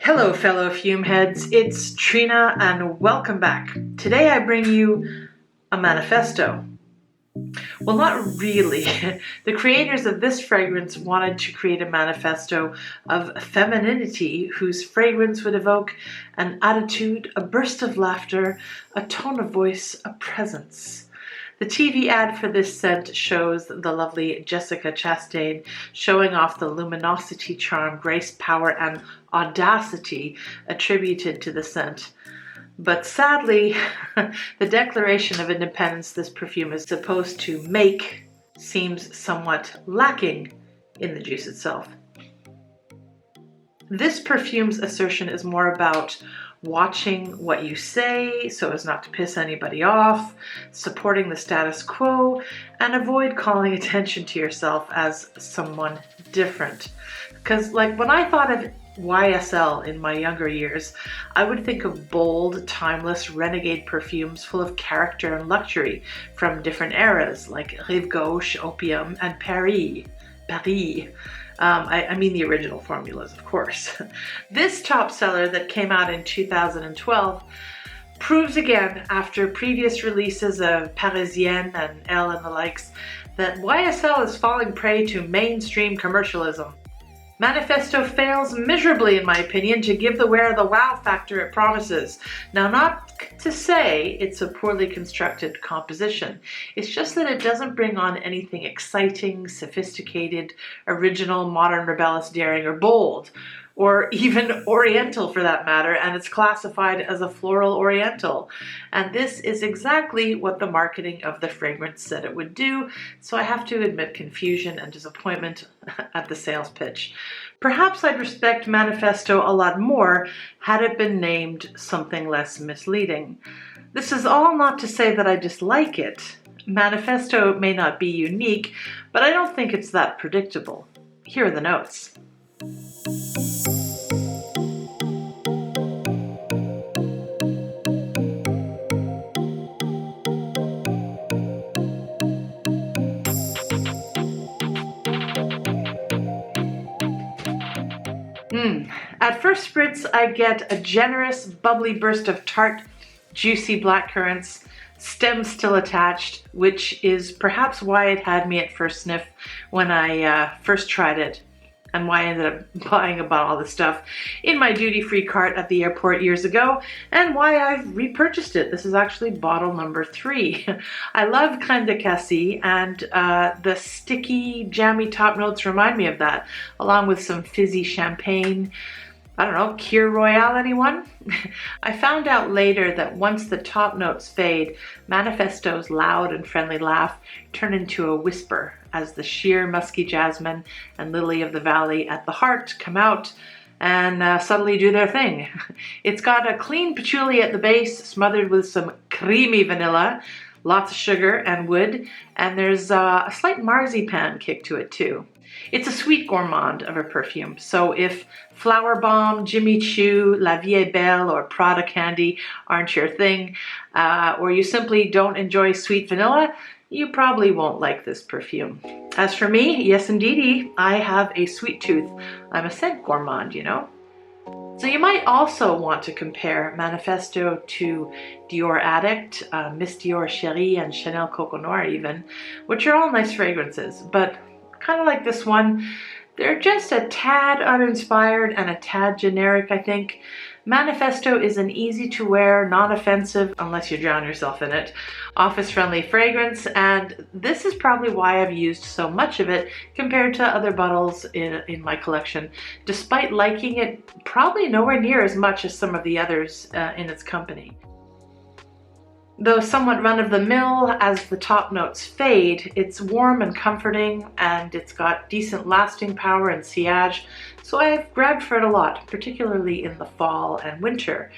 Hello fellow fume heads, it's Trina and welcome back. Today I bring you a manifesto. Well, not really. The creators of this fragrance wanted to create a manifesto of femininity whose fragrance would evoke an attitude, a burst of laughter, a tone of voice, a presence. The TV ad for this scent shows the lovely Jessica Chastain showing off the luminosity, charm, grace, power, and audacity attributed to the scent. But sadly, the Declaration of Independence this perfume is supposed to make seems somewhat lacking in the juice itself. This perfume's assertion is more about watching what you say so as not to piss anybody off, supporting the status quo, and avoid calling attention to yourself as someone different. Because when I thought of YSL in my younger years, I would think of bold, timeless, renegade perfumes full of character and luxury from different eras like Rive Gauche, Opium, and Paris. I mean the original formulas, of course. This top seller that came out in 2012 proves again, after previous releases of Parisienne and Elle and the likes, that YSL is falling prey to mainstream commercialism. Manifesto fails miserably, in my opinion, to give the wearer the wow factor it promises. Now, not to say it's a poorly constructed composition. It's just that it doesn't bring on anything exciting, sophisticated, original, modern, rebellious, daring, or bold, or even oriental for that matter, and it's classified as a floral oriental. And this is exactly what the marketing of the fragrance said it would do, so I have to admit confusion and disappointment at the sales pitch. Perhaps I'd respect Manifesto a lot more had it been named something less misleading. This is all not to say that I dislike it. Manifesto may not be unique, but I don't think it's that predictable. Here are the notes. At first spritz, I get a generous, bubbly burst of tart, juicy blackcurrants, stems still attached, which is perhaps why it had me at first sniff when I first tried it, and why I ended up buying about all this stuff in my duty-free cart at the airport years ago, and why I've repurchased it. This is actually bottle number 3. I love Crème de Cassis, and the sticky, jammy top notes remind me of that, along with some fizzy champagne. I don't know, Kir Royale, anyone? I found out later that once the top notes fade, Manifesto's loud and friendly laugh turn into a whisper as the sheer musky jasmine and lily of the valley at the heart come out and subtly do their thing. It's got a clean patchouli at the base, smothered with some creamy vanilla, lots of sugar and wood, and there's a slight marzipan kick to it too. It's a sweet gourmand of a perfume, so if Flower Bomb, Jimmy Choo, La Vie est Belle, or Prada candy aren't your thing, or you simply don't enjoy sweet vanilla, you probably won't like this perfume. As for me, yes indeedy, I have a sweet tooth. I'm a scent gourmand, you know. So you might also want to compare Manifesto to Dior Addict, Miss Dior Cherie, and Chanel Coco Noir even, which are all nice fragrances, but kind of like this one, they're just a tad uninspired and a tad generic, I think. Manifesto is an easy-to-wear, non-offensive, unless you drown yourself in it, office-friendly fragrance, and this is probably why I've used so much of it compared to other bottles in my collection, despite liking it probably nowhere near as much as some of the others in its company. Though somewhat run-of-the-mill as the top notes fade, it's warm and comforting, and it's got decent lasting power and sillage, so I've grabbed for it a lot, particularly in the fall and winter.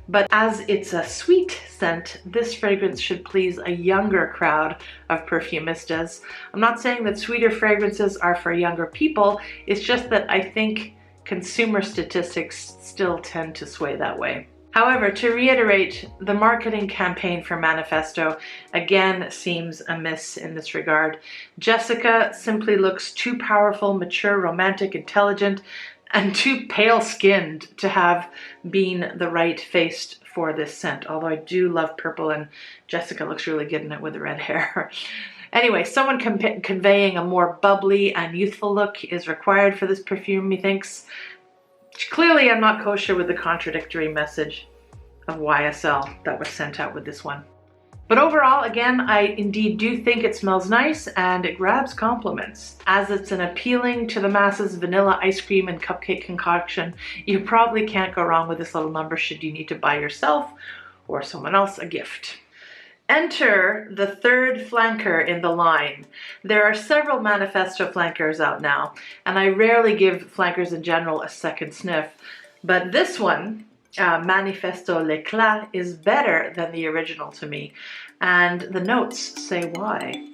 But as it's a sweet scent, this fragrance should please a younger crowd of perfumistas. I'm not saying that sweeter fragrances are for younger people, it's just that I think consumer statistics still tend to sway that way. However, to reiterate, the marketing campaign for Manifesto again seems amiss in this regard. Jessica simply looks too powerful, mature, romantic, intelligent, and too pale-skinned to have been the right face for this scent, although I do love purple and Jessica looks really good in it with the red hair. Anyway, someone conveying a more bubbly and youthful look is required for this perfume, methinks. Clearly, I'm not kosher with the contradictory message of YSL that was sent out with this one. But overall, again, I indeed do think it smells nice and it grabs compliments. As it's an appealing to the masses vanilla ice cream and cupcake concoction, you probably can't go wrong with this little number should you need to buy yourself or someone else a gift. Enter the third flanker in the line. There are several Manifesto flankers out now, and I rarely give flankers in general a second sniff, but this one, Manifesto L'Eclat, is better than the original to me, and the notes say why.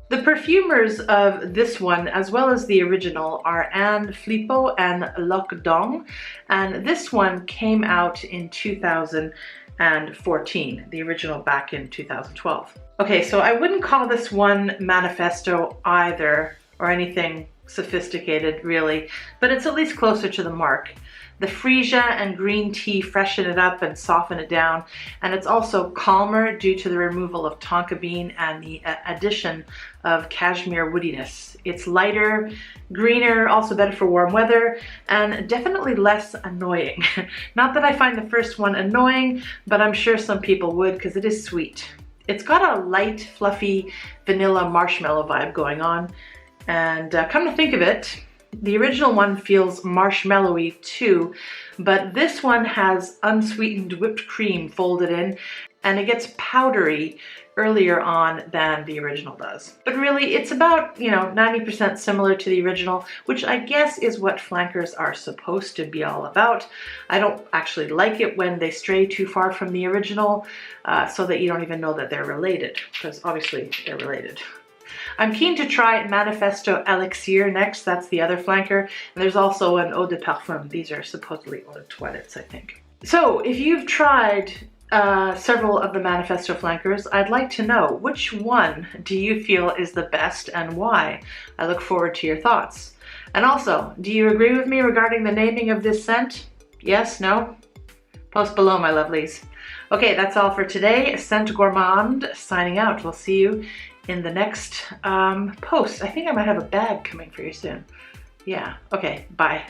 The perfumers of this one, as well as the original, are Anne Flippo and Loc Dong, and this one came out in 2014, the original back in 2012. Okay, so I wouldn't call this one Manifesto either, or anything sophisticated really, but it's at least closer to the mark. The freesia and green tea freshen it up and soften it down, and it's also calmer due to the removal of tonka bean and the addition of cashmere woodiness. It's lighter, greener, also better for warm weather, and definitely less annoying. Not that I find the first one annoying, but I'm sure some people would because it is sweet. It's got a light, fluffy vanilla marshmallow vibe going on, and come to think of it, the original one feels marshmallowy too, but this one has unsweetened whipped cream folded in, and it gets powdery earlier on than the original does. But really, it's about, 90% similar to the original, which I guess is what flankers are supposed to be all about. I don't actually like it when they stray too far from the original, so that you don't even know that they're related, because obviously they're related. I'm keen to try Manifesto Elixir next. That's the other flanker. And there's also an eau de parfum. These are supposedly eau de toilettes, I think. So if you've tried several of the Manifesto flankers, I'd like to know which one do you feel is the best and why? I look forward to your thoughts. And also, do you agree with me regarding the naming of this scent? Yes? No? Post below, my lovelies. Okay, that's all for today. Scent Gourmand signing out. We'll see you in the next post. I think I might have a bag coming for you soon. Yeah, okay, bye.